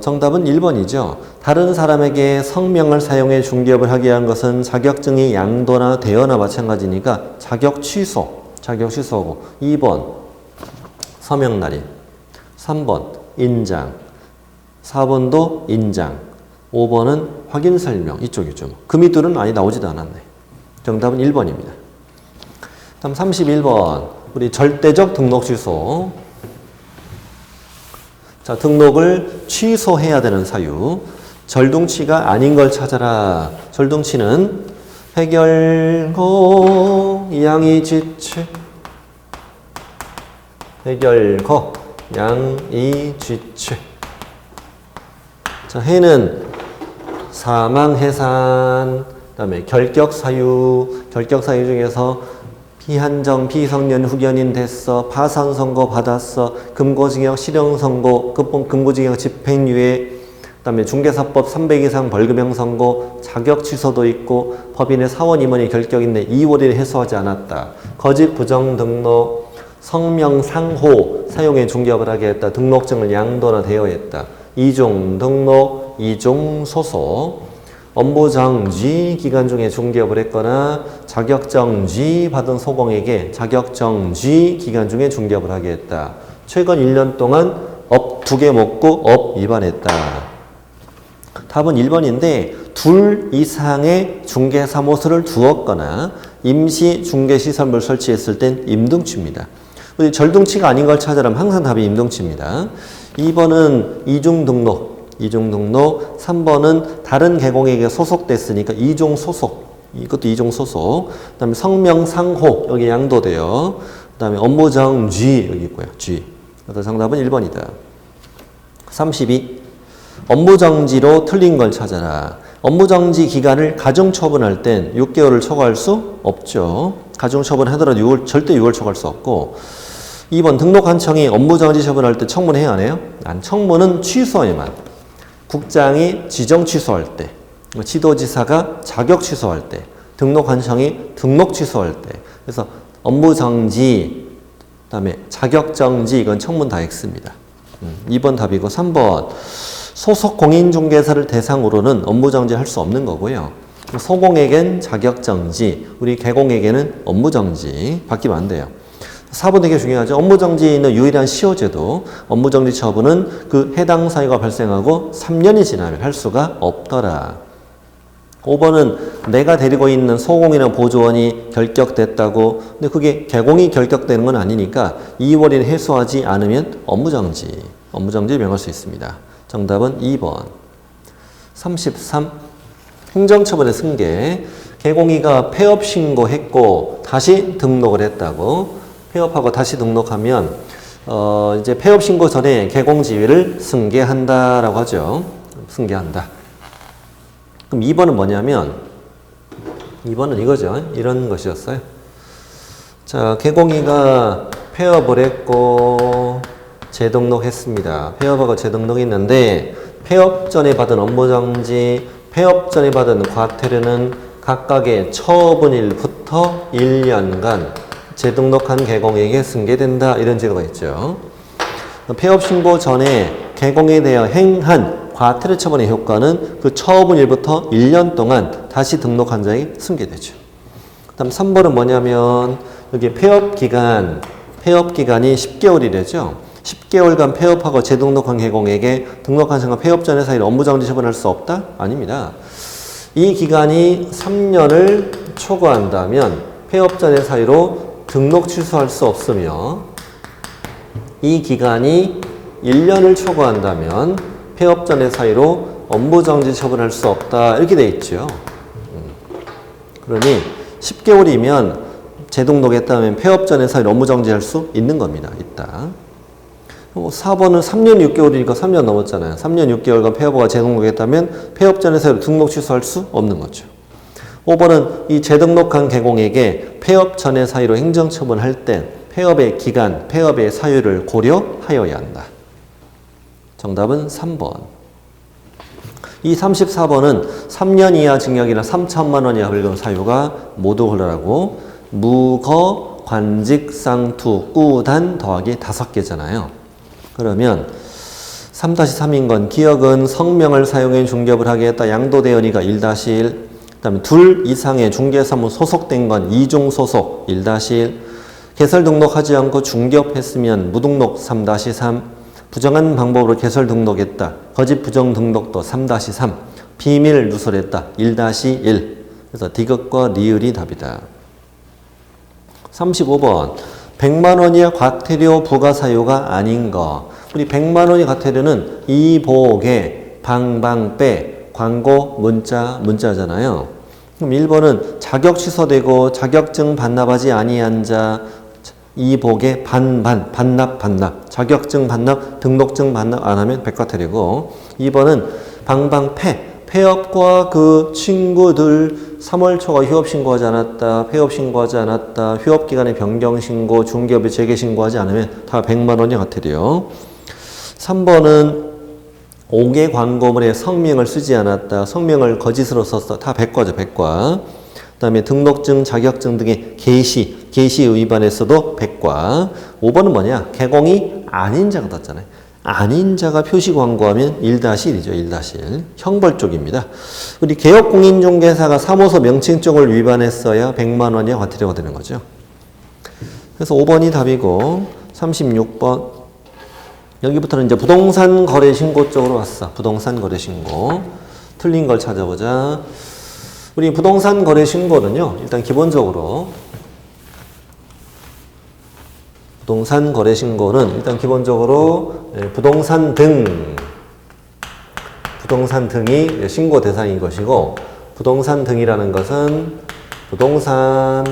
정답은 1번이죠. 다른 사람에게 성명을 사용해 중개업을 하게 한 것은 자격증이 양도나 대여나 마찬가지니까 자격 취소고 2번 서명날인 3번 인장 4번도 인장 5번은 확인설명 이쪽이죠. 금이둘은 아예 나오지도 않았네. 정답은 1번입니다. 다음 31번 우리 절대적 등록 취소. 자, 등록을 취소해야 되는 사유. 절둥치가 아닌 걸 찾아라. 절둥치는 해결거 양이지치. 해결거 양이지치. 자, 해는 사망, 해산, 그다음에 결격 사유 중에서 피한정, 피성년, 후견인 됐어, 파산 선고 받았어, 금고징역, 실형 선고, 금고징역 집행유예, 그다음에 중개사법 300 이상 벌금형 선고, 자격 취소도 있고, 법인의 사원 임원이 결격인데 2월에 해소하지 않았다. 거짓 부정 등록, 성명 상호 사용해 중개업을 하게 했다. 등록증을 양도나 대여했다. 이중 등록, 이중 소속, 업무정지 기간 중에 중개업을 했거나 자격정지 받은 소공에게 자격정지 기간 중에 중개업을 하게 했다. 최근 1년 동안 업 2개 먹고 업 위반했다. 답은 1번인데 둘 이상의 중개사무소를 두었거나 임시 중개시설물 설치했을 땐 임등치입니다. 절등치가 아닌 걸 찾으라면 항상 답이 임등치입니다. 2번은 이중 등록, 3번은 다른 개공에게 소속됐으니까 이중 소속, 이것도 이중 소속. 그다음에 성명 상호 여기 양도돼요. 그다음에 업무 정지 여기 있고요. G. 그래서 정답은 1번이다. 32. 업무 정지로 틀린 걸 찾아라. 업무 정지 기간을 가중 처분할 땐 6개월을 초과할 수 없죠. 가중 처분하더라도 절대 6월 초과할 수 없고. 2번 등록관청이 업무정지 처분할 때 청문해야 하네요. 청문은 취소에만. 국장이 지정 취소할 때, 지도지사가 자격 취소할 때, 등록관청이 등록 취소할 때. 그래서 업무정지, 그다음에 자격정지 이건 청문 다 X입니다. 2번 답이고 3번 소속 공인중개사를 대상으로는 업무정지 할 수 없는 거고요. 소공에겐 자격정지, 우리 개공에게는 업무정지 바뀌면 안 돼요. 4번 되게 중요하죠. 업무정지는 유일한 시효제도. 업무정지 처분은 그 해당 사유가 발생하고 3년이 지나면 할 수가 없더라. 5번은 내가 데리고 있는 소공이나 보조원이 결격됐다고. 근데 그게 개공이 결격되는 건 아니니까 2월에 해소하지 않으면 업무정지 명할 수 있습니다. 정답은 2번. 33. 행정처분의 승계. 개공이가 폐업 신고했고 다시 등록을 했다고. 폐업하고 다시 등록하면 이제 폐업 신고 전에 개공 지위를 승계한다라고 하죠. 승계한다. 그럼 2번은 뭐냐면 2번은 이거죠. 이런 것이었어요. 자, 개공이가 폐업을 했고 재등록했습니다. 폐업하고 재등록했는데 폐업 전에 받은 업무정지, 폐업 전에 받은 과태료는 각각의 처분일부터 1년간 재등록한 개공에게 승계된다. 이런 제도가 있죠. 폐업 신고 전에 개공에 대해 행한 과태료 처분의 효과는 그 처분일부터 1년 동안 다시 등록한 자에게 승계되죠. 그 다음 3번은 뭐냐면 여기 폐업 기간, 폐업 기간이 1년 동안 1년간 다시 등록한 자에게 승계된다. 폐업 기간이 10개월이래죠. 10개월간 폐업하고 재등록한 개공에게 등록한 순간 폐업 전의 사이를 업무정지 처분할 수 없다? 아닙니다. 이 기간이 3년을 초과한다면 폐업 전의 사유로 등록 취소할 수 없으며 이 기간이 1년을 초과한다면 폐업 전의 사유로 업무정지 처분할 수 없다 이렇게 돼 있죠. 그러니 10개월이면 재등록했다면 폐업 전의 사유로 업무정지할 수 있는 겁니다. 있다. 4번은 3년 6개월이니까 3년 넘었잖아요. 3년 6개월간 폐업허가 재등록했다면 폐업 전의 사유로 등록 취소할 수 없는 거죠. 5번은 이 재등록한 개공에게 폐업 전의 사유로 행정처분할 때 폐업의 기간, 폐업의 사유를 고려하여야 한다. 정답은 3번. 이 34번은 3년 이하 징역이나 3천만 원 이하 벌금 사유가 모두 흘러라고 무거, 관직, 쌍투, 꾸단 더하기 5개잖아요. 그러면 3-3인 건 기억은 성명을 사용해 중개업을 하게 했다. 양도대연이가 1-1. 그 다음에 둘 이상의 중개사무 소속된 건 이중소속 1-1. 개설 등록하지 않고 중개업했으면 무등록 3-3. 부정한 방법으로 개설 등록했다. 거짓 부정 등록도 3-3. 비밀 누설했다. 1-1. 그래서 디귿과 리을이 답이다. 35번. 100만 원이야 과태료 부과 사유가 아닌 거. 우리 100만 원이 과태료는 이복에 방방빼 광고 문자잖아요. 그럼 1번은 자격 취소되고 자격증 반납하지 아니한 자 이복에 반납 자격증 반납 등록증 반납 안 하면 백과태료고 2번은 방방패 폐업과 그 친구들 3월 초가 휴업 신고하지 않았다, 폐업 신고하지 않았다, 휴업 기간에 변경 신고, 중개업에 재개 신고하지 않으면 다 100만 원이 과태료. 3번은 5개 광고물에 성명을 쓰지 않았다, 성명을 거짓으로 썼다, 다 백과죠, 백과. 그 다음에 등록증, 자격증 등의 게시 위반에서도 백과. 5번은 뭐냐? 개공이 아닌 자가 떴잖아요. 아닌 자가 표시 광고하면 1-1이죠. 1-1. 형벌 쪽입니다. 우리 개업공인중개사가 사무소 명칭 쪽을 위반했어야 100만 원이 과태료가 되는 거죠. 그래서 5번이 답이고 36번 여기부터는 이제 부동산 거래 신고 쪽으로 왔어. 부동산 거래 신고. 틀린 걸 찾아보자. 우리 부동산 거래 신고는요. 일단 기본적으로 부동산 거래 신고는 일단 기본적으로 부동산 등이 신고 대상인 것이고 부동산 등이라는 것은 부동산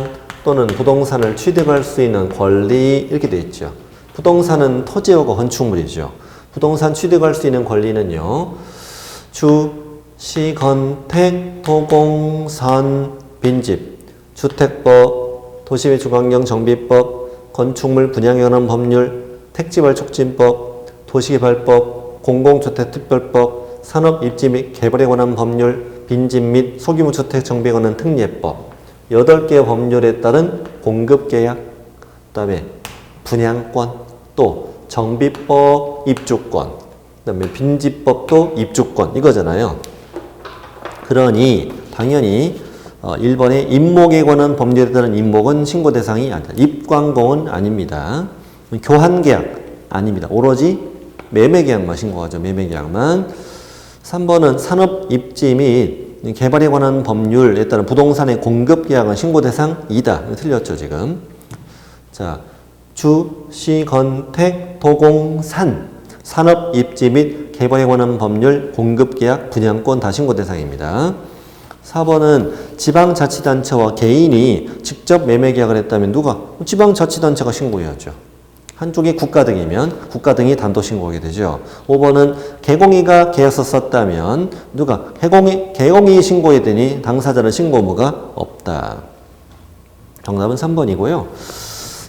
또는 부동산을 취득할 수 있는 권리 이렇게 되어 있죠. 부동산은 토지하고 건축물이죠. 부동산 취득할 수 있는 권리는요. 주, 시, 건택, 토공선, 빈집, 주택법, 도시및 주거환경 정비법, 건축물 분양에 관한 법률, 택지발 촉진법, 도시개발법, 공공주택특별법, 산업입지 및 개발에 관한 법률, 빈집 및 소규모 주택 정비에 관한 특례법, 8개의 법률에 따른 공급계약, 그 다음에 분양권, 또 정비법, 입주권, 그 다음에 빈집법도 입주권 이거잖아요. 그러니 당연히 1번에 입목에 관한 법률에 따른 입목은 신고 대상이 아니다. 입광공은 아닙니다. 교환계약 아닙니다. 오로지 매매계약만 신고하죠. 매매계약만. 3번은 산업입지 및 개발에 관한 법률에 따른 부동산의 공급계약은 신고 대상이다. 틀렸죠 지금. 자, 주, 시, 건택, 도공산, 산업입지 및 개발에 관한 법률, 공급계약, 분양권 다 신고 대상입니다. 4번은 지방자치단체와 개인이 직접 매매계약을 했다면 누가? 지방자치단체가 신고해야죠. 한쪽이 국가 등이면 국가 등이 단독 신고하게 되죠. 5번은 개공이가 계약서 썼다면 누가? 개공이 신고해야 되니 당사자는 신고 의무가 없다. 정답은 3번이고요.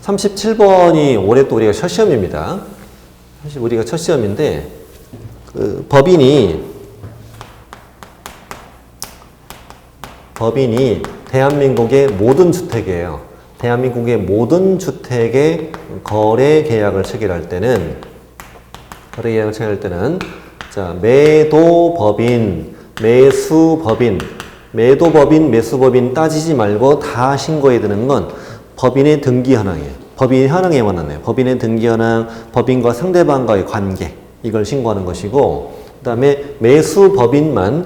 37번이 올해 또 우리가 첫 시험입니다. 사실 우리가 첫 시험인데 법인이 대한민국의 모든 주택이에요. 대한민국의 모든 주택의 거래 계약을 체결할 때는 자, 매도법인, 매수법인, 매도법인, 매수법인 따지지 말고 다 신고해야 되는 건 법인의 등기 현황이에요. 법인 현황에 관한 법인의 등기 현황, 법인과 상대방과의 관계 이걸 신고하는 것이고 그 다음에 매수 법인이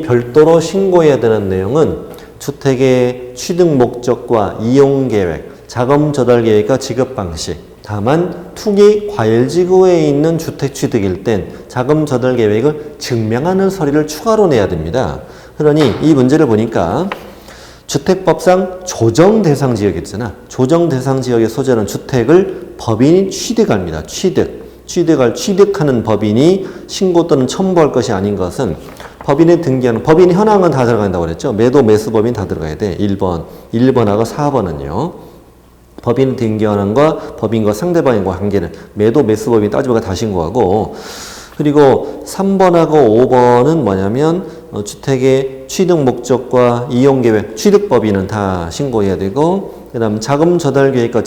별도로 신고해야 되는 내용은 주택의 취득 목적과 이용 계획, 자금 조달 계획과 지급 방식. 다만 투기 과열지구에 있는 주택 취득일 땐 자금 조달 계획을 증명하는 서류를 추가로 내야 됩니다. 그러니 이 문제를 보니까 주택법상 조정 대상 지역이 있잖아. 조정 대상 지역에 소재하는 주택을 법인이 취득합니다. 취득하는 법인이 신고 또는 첨부할 것이 아닌 것은 법인의 등기하는, 법인 현황은 다 들어간다고 그랬죠. 매도 매수 법인 다 들어가야 돼. 1번하고 4번은요. 법인 등기 현황과 법인과 상대방의 관계는 매도 매수 법인 따지면 다 신고하고, 그리고 3번하고 5번은 뭐냐면 주택의 취득 목적과 이용 계획, 취득 법인은 다 신고해야 되고, 그 다음 자금 조달 계획과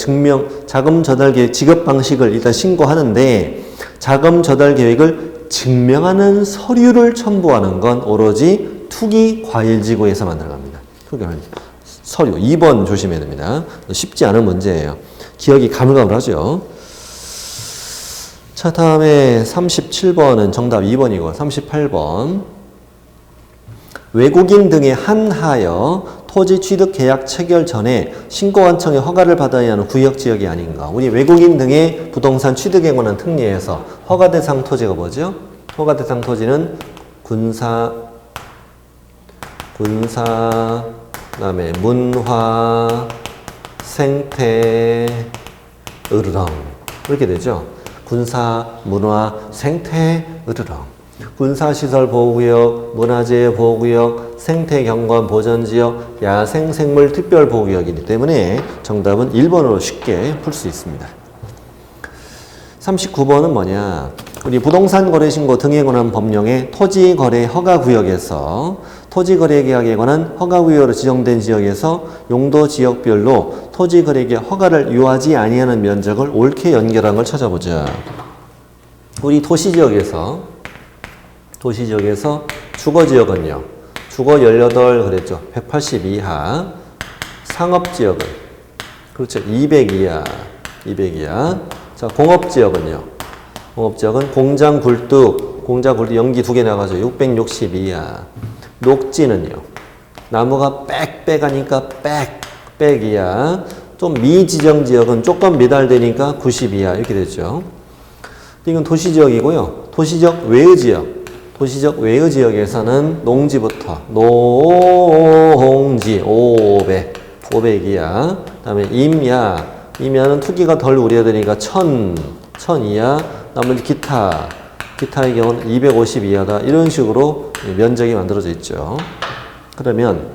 자금 조달 계획 지급 방식을 일단 신고하는데, 자금 조달 계획을 증명하는 서류를 첨부하는 건 오로지 투기 과일지구에서만 들어갑니다. 서류 2번 조심해야 됩니다. 쉽지 않은 문제예요. 기억이 가물가물하죠. 자, 다음에 37번은 정답 2번이고 38번 외국인 등에 한하여 토지 취득 계약 체결 전에 신고관청의 허가를 받아야 하는 구역지역이 아닌가. 우리 외국인 등의 부동산 취득에 관한 특례에서 허가 대상 토지가 뭐죠? 허가 대상 토지는 군사, 그다음에 문화, 생태, 으르렁 이렇게 되죠. 군사, 문화, 생태, 으르렁. 군사시설 보호구역, 문화재 보호구역, 생태경관 보전지역, 야생생물 특별보호구역이기 때문에 정답은 1번으로 쉽게 풀 수 있습니다. 39번은 뭐냐? 우리 부동산 거래 신고 등에 관한 법령의 토지거래 허가구역에서 토지거래계약에 관한 허가구역으로 지정된 지역에서 용도 지역별로 토지거래계약 허가를 유하지 아니하는 면적을 옳게 연결한 걸 찾아보자. 우리 도시지역에서 주거지역은요. 주거 18 그랬죠. 180 이하. 상업지역은 그렇죠. 200 이하. 자, 공업지역은요. 공업지역은 공장 굴뚝 연기 2개 나가죠. 660 이하. 녹지는요. 나무가 빽빽하니까 빽 이하. 좀 미지정 지역은 조금 미달되니까 90 이하 이렇게 되죠. 이건 도시지역이고요. 도시적 외의 지역에서는 농지부터 농지 500 이하. 그다음에 임야는 투기가 덜 우려되니까 1000 이하. 나머지 기타의 경우는 250 이하다. 이런 식으로 면적이 만들어져 있죠. 그러면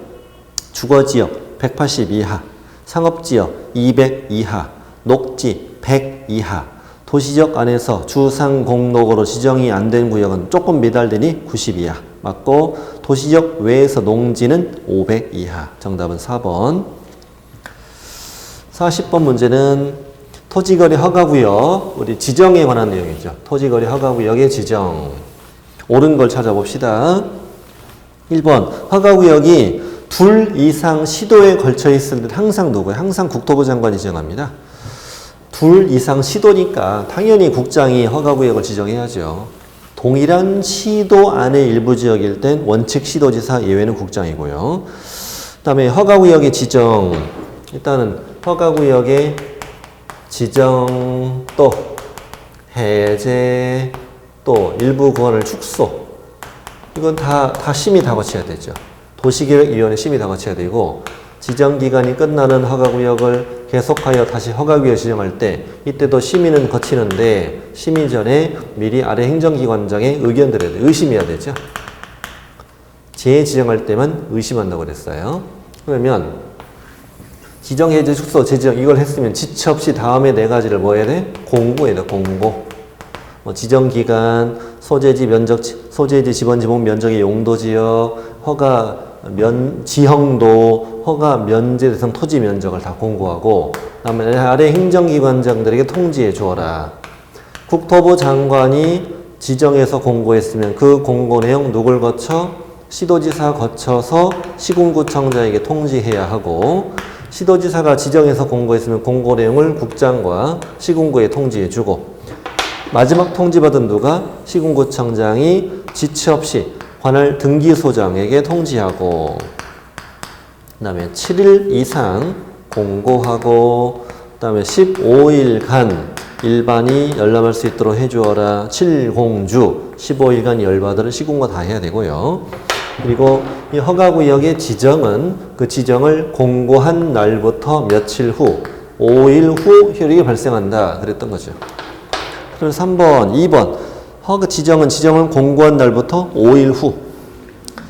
주거지역 180 이하, 상업지역 200 이하, 녹지 100 이하, 도시적 안에서 주상공록으로 지정이 안 된 구역은 조금 미달되니 90 이하 맞고, 도시적 외에서 농지는 500 이하. 정답은 4번. 40번 문제는 토지거래 허가구역, 우리 지정에 관한 내용이죠. 토지거래 허가구역의 지정. 옳은 걸 찾아봅시다. 1번, 허가구역이 둘 이상 시도에 걸쳐 있을 때 항상 누구예요? 항상 국토부 장관이 지정합니다. 둘 이상 시도니까 당연히 국장이 허가구역을 지정해야죠. 동일한 시도 안의 일부 지역일 땐 원칙 시도지사, 예외는 국장이고요. 그 다음에 허가구역의 지정. 일단은 허가구역의 지정, 또 해제, 또 일부 구간을 축소. 이건 다 심의 다 거쳐야 되죠. 도시계획위원회 심의 다 거쳐야 되고, 지정기간이 끝나는 허가구역을 계속하여 다시 허가구역 지정할 때 이때도 심의는 거치는데, 심의 전에 미리 아래 행정기관장의 의견 들어야 돼요. 의심해야 되죠. 재지정할 때만 의심한다고 그랬어요. 그러면 지정, 해제, 축소, 재지정 이걸 했으면 지체 없이 다음에 네 가지를 뭐 해야 돼? 공고해야 돼. 공고. 지정기간, 소재지 면적, 소재지 지번 지목 면적의 용도지역, 허가 지형도, 허가 면제 대상 토지 면적을 다 공고하고, 그다음에 아래 행정기관장들에게 통지해 주어라. 국토부 장관이 지정해서 공고했으면 그 공고 내용 누굴 거쳐? 시도지사 거쳐서 시군구청장에게 통지해야 하고, 시도지사가 지정해서 공고했으면 공고 내용을 국장과 시군구에 통지해주고 마지막 통지받은 누가 시군구청장이 지체 없이 관할 등기소장에게 통지하고 그 다음에 7일 이상 공고하고 그 다음에 15일간 일반이 열람할 수 있도록 해주어라. 7공주 15일간 열받을 시군과 다 해야 되고요. 그리고 이 허가구역의 지정은 그 지정을 공고한 날부터 며칠 후 5일 후 효력이 발생한다 그랬던 거죠. 그래서 3번, 2번 허가 지정은 공고한 날부터 5일 후.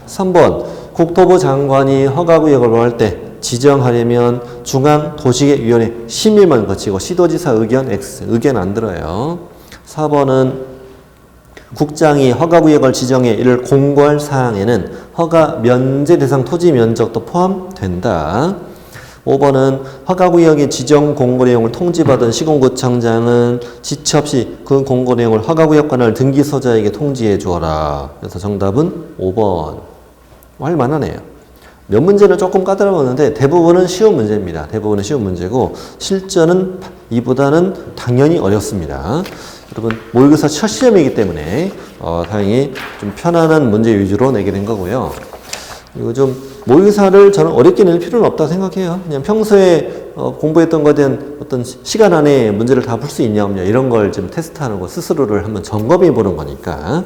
3번 국토부 장관이 허가구역을 정할 때 지정하려면 중앙도시계획위원회 심의만 거치고 시도지사 의견 X, 의견 안 들어요. 4번은 국장이 허가구역을 지정해 이를 공고할 사항에는 허가 면제 대상 토지 면적도 포함된다. 5번은 허가구역의 지정 공고 내용을 통지받은 시군구청장은 지체 없이 그 공고 내용을 허가구역 관할 등기소자에게 통지해 주어라. 그래서 정답은 5번. 할만하네요. 몇 문제는 조금 까다로웠는데 대부분은 쉬운 문제입니다. 대부분은 쉬운 문제고 실전은 이보다는 당연히 어렵습니다. 여러분 모의고사 첫 시험이기 때문에 다행히 좀 편안한 문제 위주로 내게 된 거고요. 그리고 좀 모의고사를 저는 어렵게 낼 필요는 없다고 생각해요. 그냥 평소에 공부했던 것에 대한 어떤 시간 안에 문제를 다 풀 수 있냐 없냐 이런 걸 좀 테스트하는 거 스스로를 한번 점검해 보는 거니까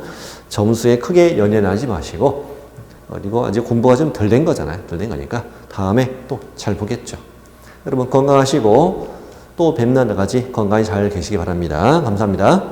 점수에 크게 연연하지 마시고 그리고 아직 공부가 좀 덜 된 거잖아요. 덜 된 거니까 다음에 또 잘 보겠죠. 여러분 건강하시고 또 뵙는 날까지 건강히 잘 계시기 바랍니다. 감사합니다.